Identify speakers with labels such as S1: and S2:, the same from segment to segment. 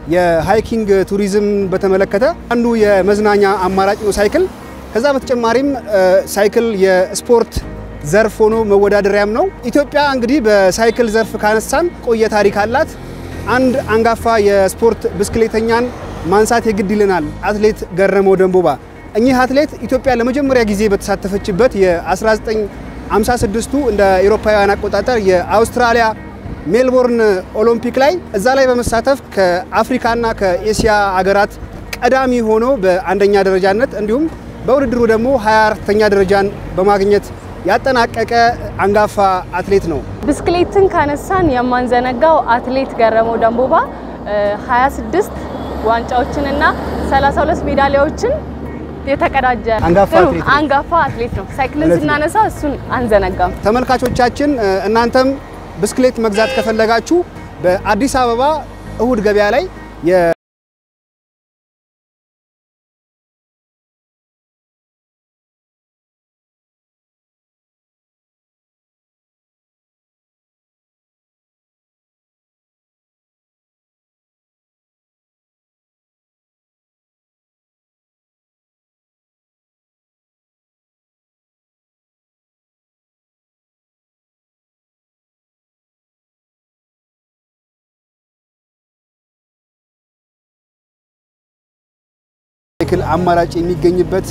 S1: የሃይኪንግ ቱሪዝም በተመለከተ አንዱ የመዝናኛ አማራጭ ነው ሳይክል። ከዛ በተጨማሪም ሳይክል የስፖርት ዘርፍ ሆኖ መወዳደሪያም ነው። ኢትዮጵያ እንግዲህ በሳይክል ዘርፍ ካነሳን ቆየ ታሪክ አላት። አንድ አንጋፋ የስፖርት ብስክሌተኛን ማንሳት የግድ ይለናል፣ አትሌት ገረመው ደንቦባ። እኚህ አትሌት ኢትዮጵያ ለመጀመሪያ ጊዜ በተሳተፈችበት የ1956 እንደ አውሮፓውያን አቆጣጠር የአውስትራሊያ ሜልቦርን ኦሎምፒክ ላይ እዛ ላይ በመሳተፍ ከአፍሪካና ከኤሲያ ሀገራት ቀዳሚ ሆኖ በአንደኛ ደረጃነት እንዲሁም በውድድሩ ደግሞ 24ኛ ደረጃን በማግኘት ያጠናቀቀ አንጋፋ አትሌት ነው።
S2: ብስክሌትን ካነሳን የማንዘነጋው አትሌት ገረመው ደንቦባ 26 ዋንጫዎችንና 32 ሜዳሊያዎችን የተቀዳጀ አንጋፋ አትሌት ነው። ሳይክልን ስናነሳ እሱን አንዘነጋም። ተመልካቾቻችን እናንተም ብስክሌት መግዛት ከፈለጋችሁ በአዲስ አበባ እሁድ ገበያ ላይ ሳይክል አማራጭ የሚገኝበት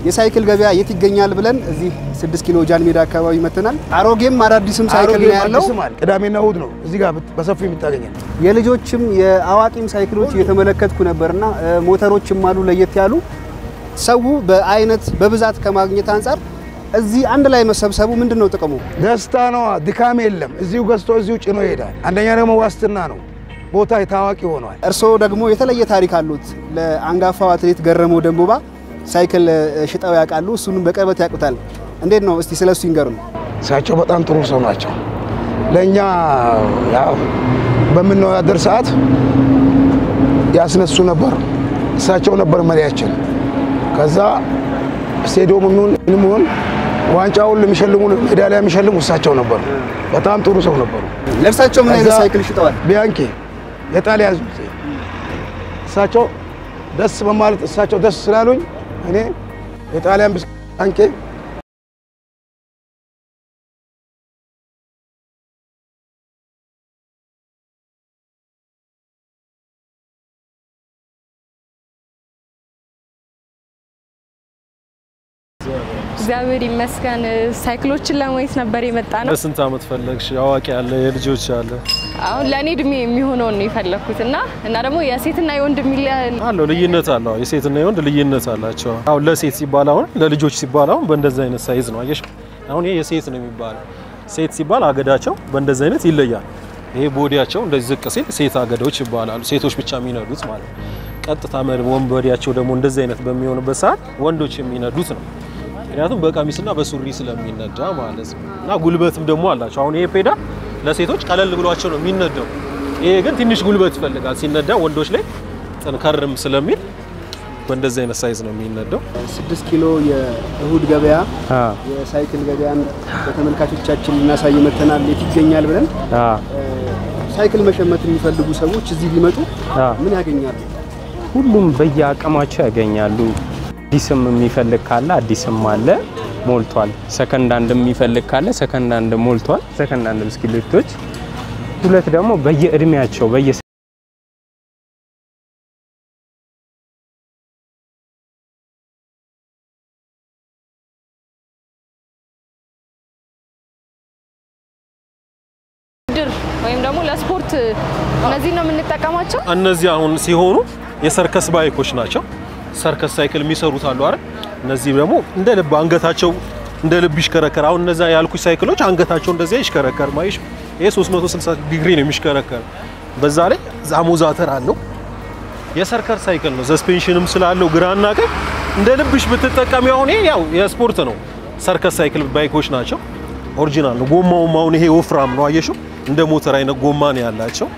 S2: የሳይክል ገበያ የት ይገኛል ብለን እዚህ 6 ኪሎ ጃን ሜዳ አካባቢ መተናል። አሮጌም አዳዲስም ሳይክል ነው ያለው።
S3: ቅዳሜና እሁድ ነው እዚህ ጋር በሰፊው የሚታገኛል።
S1: የልጆችም የአዋቂም ሳይክሎች እየተመለከትኩ ነበርና ሞተሮችም አሉ ለየት ያሉ። ሰው በአይነት በብዛት ከማግኘት አንፃር እዚህ አንድ ላይ መሰብሰቡ ምንድነው ጥቅሙ?
S3: ደስታ ነው፣ ድካም የለም። እዚሁ ገዝቶ እዚሁ ጭኖ ይሄዳል። አንደኛ ደግሞ ዋስትና ነው። ቦታ ታዋቂ ሆኗል።
S1: እርሶ ደግሞ የተለየ ታሪክ አሉት። ለአንጋፋው አትሌት ገረመው ደንቦባ ሳይክል ሽጠው ያውቃሉ፣ እሱንም በቅርበት ያውቁታል። እንዴት ነው እስቲ ስለሱ ይንገሩን።
S3: እሳቸው በጣም ጥሩ ሰው ናቸው። ለኛ ያው በምንወዳደር ሰዓት ያስነሱ ነበር። እሳቸው ነበር መሪያችን። ከዛ ስቴዲየሙን ዋንጫውን ለሚሸልሙ ሜዳሊያ የሚሸልሙ እሳቸው ነበሩ። በጣም ጥሩ ሰው ነበሩ።
S1: ለእርሳቸው ምን አይነት ሳይክል ሽጠዋል?
S3: ቢያንኪ የጣሊያን እሳቸው ደስ በማለት እሳቸው ደስ ስላሉኝ እኔ የጣሊያን ቢያንኪ
S2: እግዚአብሔር ይመስገን። ሳይክሎችን ለማየት ነበር የመጣነው።
S4: በስንት አመት ፈለግሽ? አዋቂ ያለ የልጆች ያለ
S2: አሁን ለኔ እድሜ የሚሆነው ነው የፈለኩትና ደግሞ የሴትና የወንድ
S4: አለው ልዩነት አለው። የሴትና የወንድ ልዩነት አላቸው። አሁን ለሴት ሲባል አሁን ለልጆች ሲባል አሁን በእንደዛ አይነት ሳይዝ ነው። አየሽ አሁን ይሄ የሴት ነው የሚባለው። ሴት ሲባል አገዳቸው በእንደዛ አይነት ይለያል። ይሄ ቦዲያቸው እንደዚህ ዝቅ ሲል ሴት አገዳዎች ይባላሉ። ሴቶች ብቻ የሚነዱት ማለት ነው። ቀጥታ ወንበዴያቸው ደግሞ እንደዛ አይነት በሚሆንበት ሰዓት ወንዶች የሚነዱት ነው። ምክንያቱም በቀሚስና በሱሪ ስለሚነዳ ማለት ነው። እና ጉልበትም ደግሞ አላቸው። አሁን ይሄ ፔዳል ለሴቶች ቀለል ብሏቸው ነው የሚነዳው። ይሄ ግን ትንሽ ጉልበት ይፈልጋል ሲነዳ፣ ወንዶች ላይ ጠንከርም ስለሚል በእንደዚህ አይነት ሳይዝ ነው የሚነዳው። 6
S1: ኪሎ የእሁድ ገበያ የሳይክል ገበያን በተመልካቾቻችን እናሳይ መተናል። የት ይገኛል ብለን ሳይክል መሸመት የሚፈልጉ ሰዎች እዚህ ቢመጡ ምን ያገኛሉ?
S5: ሁሉም በየአቅማቸው ያገኛሉ። አዲስም የሚፈልግ ካለ አዲስም አለ ሞልቷል። ሰከንድ አንድ የሚፈልግ ካለ ሰከንድ አንድ ሞልቷል። ሰከንድ አንድ ብስክሌቶች ሁለት ደግሞ በየእድሜያቸው
S2: ወይም ደግሞ ለስፖርት እነዚህ ነው የምንጠቀማቸው።
S4: እነዚህ አሁን ሲሆኑ የሰርከስ ባይኮች ናቸው። ሰርከስ ሳይክል የሚሰሩት አሉ አይደል? እነዚህ ደግሞ እንደ ልብ አንገታቸው እንደ ልብ ይሽከረከር። አሁን እነዛ ያልኩሽ ሳይክሎች አንገታቸው እንደዚህ ይሽከረከር ማይሽ። ይሄ 360 ዲግሪ ነው የሚሽከረከር። በዛ ላይ ዛሞዛተር አለው። የሰርከስ ሳይክል ነው። ሰስፔንሽንም ስላለው ግራና ቀኝ እንደ ልብሽ ብትጠቀሚ አሁን ይሄ ያው የስፖርት ነው። ሰርከስ ሳይክል ባይኮች ናቸው። ኦሪጂናል ነው። ጎማውም አሁን ይሄ ወፍራም ነው። አየሽው? እንደ ሞተር አይነት ጎማ ነው ያላቸው።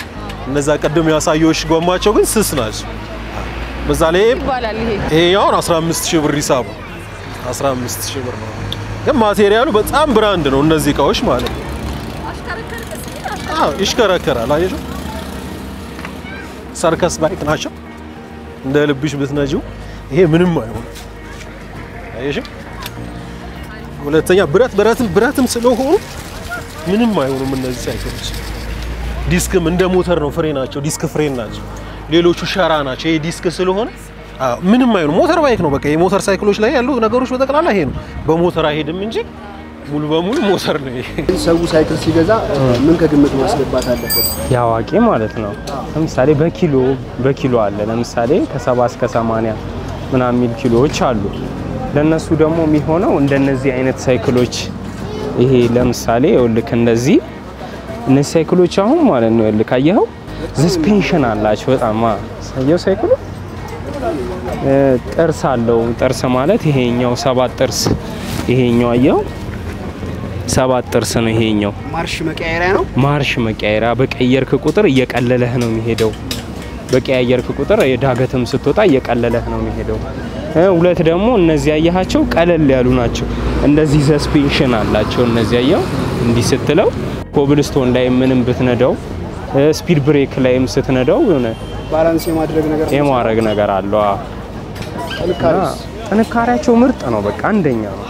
S4: እነዛ ቀደም ያሳየውሽ ጎማቸው ግን ስስ ናቸው። በዛ ላይ ይሄ ያው 15000 ብር ይሳቡ 15000 ብር ነው። ግን ማቴሪያሉ በጣም ብራንድ ነው። እነዚህ እቃዎች ማለት ነው። ይሽከረከራል። አየሽው? ሰርከስ ባይክ ናቸው እንደ ልብሽ ብትነጂው ይሄ ምንም አይሆን አይሽ ሁለተኛ ብረትም ስለሆኑ ምንም አይሆኑም እነዚህ ሳይክሎች ዲስክም እንደ ሞተር ነው ፍሬናቸው ዲስክ ፍሬን ናቸው ሌሎቹ ሸራ ናቸው ይሄ ዲስክ ስለሆነ ምንም አይሆኑ ሞተር ባይክ ነው በቃ የሞተር ሳይክሎች ላይ ያሉ ነገሮች በተቀላላ ይሄ ነው በሞተር አይሄድም እንጂ ሙሉ በሙሉ ሞተር ነው ይሄ
S2: ሰው ሳይክል ሲገዛ ምን ከግምት ማስገባት አለበት
S5: ያዋቂ ማለት ነው ለምሳሌ በኪሎ አለ ለምሳሌ ከ70 እስከ 80 ምናምን ኪሎዎች አሉ ለነሱ ደግሞ የሚሆነው እንደነዚህ አይነት ሳይክሎች ይሄ ለምሳሌ ይልክ እንደዚህ እነዚህ ሳይክሎች አሁን ማለት ነው ይልክ አየኸው ሰስፔንሽን አላቸው በጣም ሳይየው ሳይክሉ ጥርስ አለው ጥርስ ማለት ይሄኛው 7 ጥርስ ይሄኛው አየኸው 7 ጥርስ ነው ይሄኛው ማርሽ መቀየሪያ በቀየርክ ቁጥር እየቀለለህ ነው የሚሄደው በቀያየርክ ቁጥር የዳገትም ስትወጣ እየቀለለህ ነው የሚሄደው ሁለት ደግሞ እነዚህ ያያቸው ቀለል ያሉ ናቸው እንደዚህ ሰስፔንሽን አላቸው እነዚህ ያያው እንዲ ስትለው ኮብልስቶን ላይ ምንም ብትነዳው ስፒድ ብሬክ ላይም ስትነዳው የሆነ
S2: ባላንስ የማድረግ ነገር
S5: አለው ጥንካሬያቸው ምርጥ ነው በቃ አንደኛ ነው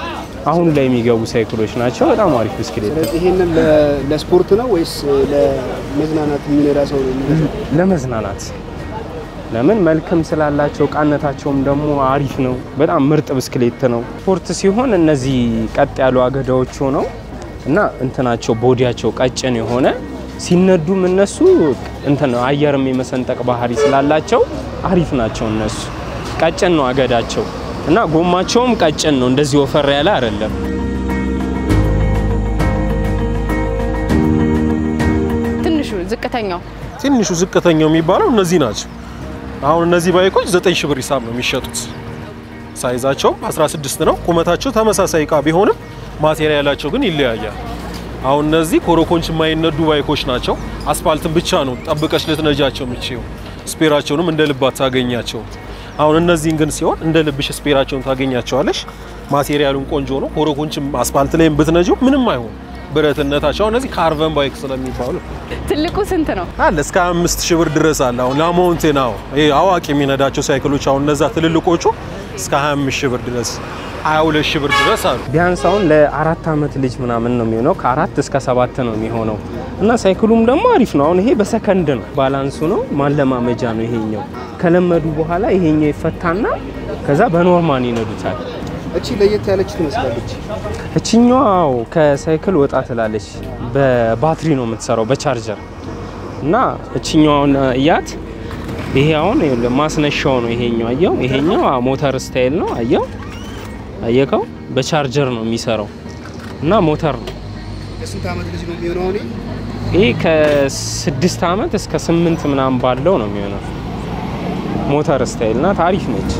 S5: አሁን ላይ የሚገቡ ሳይክሎች ናቸው በጣም አሪፍ ብስክሌት
S2: ይሄንን ለስፖርት ነው ወይስ ለመዝናናት የሚነዳ ሰው ነው
S5: ለመዝናናት ለምን መልክም ስላላቸው ቃነታቸውም ደግሞ አሪፍ ነው በጣም ምርጥ ብስክሌት ነው ስፖርት ሲሆን እነዚህ ቀጥ ያሉ አገዳዎች ሆነው እና እንትናቸው ቦዲያቸው ቀጭን የሆነ ሲነዱም እነሱ እንትን አየርም የመሰንጠቅ ባህሪ ስላላቸው አሪፍ ናቸው እነሱ ቀጭን ነው አገዳቸው እና ጎማቸውም ቀጭን ነው እንደዚህ ወፈር ያለ አይደለም
S4: ትንሹ ዝቅተኛው የሚባለው እነዚህ ናቸው አሁን እነዚህ ባይኮች 9000 ብር ሂሳብ ነው የሚሸጡት ሳይዛቸው 16 ነው ቁመታቸው ተመሳሳይ ቃ ቢሆንም ማቴሪያላቸው ግን ይለያያል አሁን እነዚህ ኮሮኮንች የማይነዱ ባይኮች ናቸው አስፋልትን ብቻ ነው ጠብቀሽ ልትነጃቸው የምትችይው ስፔራቸውንም እንደ ልባት ታገኛቸው አሁን እነዚህን ግን ሲሆን እንደ ልብሽ ስፔራቸውን ታገኛቸዋለሽ ማቴሪያሉን ቆንጆ ነው ኮሮኮንችም አስፋልት ላይም ብትነጂው ምንም አይሆን ብረትነታቸው እነዚህ ካርበን ባይክ ስለሚባሉ
S6: ትልቁ ስንት ነው
S4: አለ እስከ 5000 ብር ድረስ አለ አሁን ላማውንቴን ይሄ አዋቂ የሚነዳቸው ሳይክሎች አሁን እነዛ ትልልቆቹ እስከ 25000 ብር ድረስ 22000 ብር ድረስ አሉ
S5: ቢያንስ አሁን ለ4 አመት ልጅ ምናምን ነው የሚሆነው ከ4 እስከ 7 ነው የሚሆነው እና ሳይክሉም ደግሞ አሪፍ ነው አሁን ይሄ በሰከንድ ነው ባላንሱ ነው ማለማመጃ ነው ይሄኛው ከለመዱ በኋላ ይሄኛው ይፈታና ከዛ በኖርማል ይነዱታል
S2: እቺ ለየት ያለች ትመስላለች
S5: እቺኛው ከሳይክል ወጣ ትላለች በባትሪ ነው የምትሰራው በቻርጀር እና እቺኛውን ያት ይሄ አሁን ማስነሻው ነው ይሄኛው አየው ይሄኛው ሞተር ስታይል ነው አየከው በቻርጀር ነው የሚሰራው እና ሞተር ነው
S2: የስንት አመት ልጅ ነው የሚሆነው
S5: ይሄ ከ6 አመት እስከ 8 ምናምን ባለው ነው የሚሆነው ሞተር ስታይል እና ታሪፍ ነች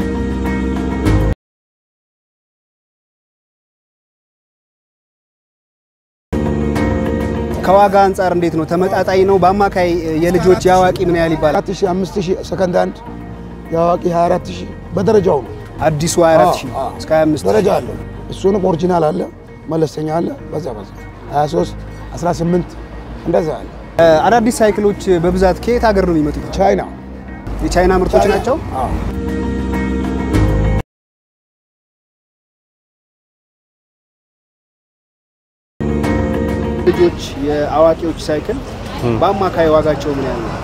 S2: ከዋጋ አንፃር እንዴት ነው ተመጣጣኝ ነው በአማካይ የልጆች ያዋቂ ምን ያህል ይባላል
S3: 4000 5000 ሰከንድ አንድ ያዋቂ 24000 በደረጃው ነው
S2: አዲሱ 24000 እስከ 25
S3: ደረጃ አለ እሱንም ኦሪጂናል አለ መለስተኛ አለ በዛ 23 18 እንደዛ አለ
S2: አዳዲስ ሳይክሎች በብዛት ከየት ሀገር ነው የሚመጡት
S3: ቻይና
S2: የቻይና ምርቶች ናቸው ልጆች የአዋቂዎች ሳይክል በአማካይ ዋጋቸው ምን ያህል ነው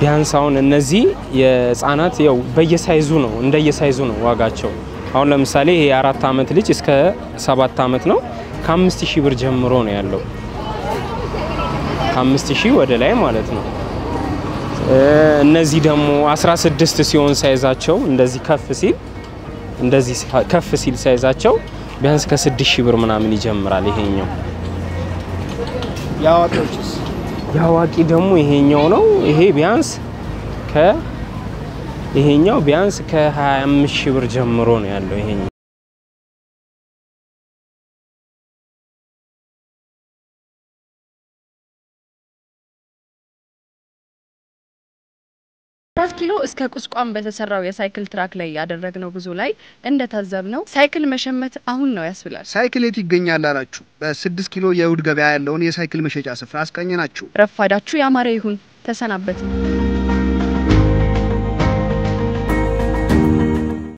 S5: ቢያንስ አሁን እነዚህ የህፃናት ያው በየሳይዙ ነው እንደየሳይዙ ነው ዋጋቸው አሁን ለምሳሌ ይሄ 4 አመት ልጅ እስከ 7 አመት ነው ከ5000 ብር ጀምሮ ነው ያለው ከ5000 ወደ ላይ ማለት ነው እነዚህ ደግሞ 16 ሲሆን ሳይዛቸው እንደዚህ ከፍ ሲል ሳይዛቸው ቢያንስ ከ6000 ብር ምናምን ይጀምራል ይሄኛው
S2: ያዋቂዎችስ
S5: ያዋቂ ደግሞ ይሄኛው ነው ይሄ ቢያንስ ይሄኛው ቢያንስ ከ25000 ብር ጀምሮ ነው ያለው ይሄኛው
S6: 4 ኪሎ እስከ ቁስቋም በተሰራው የሳይክል ትራክ ላይ ያደረግነው ጉዞ ላይ እንደታዘብነው ሳይክል መሸመት አሁን ነው ያስብላል።
S2: ሳይክል የት ይገኛል አላችሁ? በ6 ኪሎ የውድ ገበያ ያለውን የሳይክል መሸጫ ስፍራ አስቀኘናችሁ።
S6: ረፋዳችሁ ያማረ ይሁን። ተሰናበትን።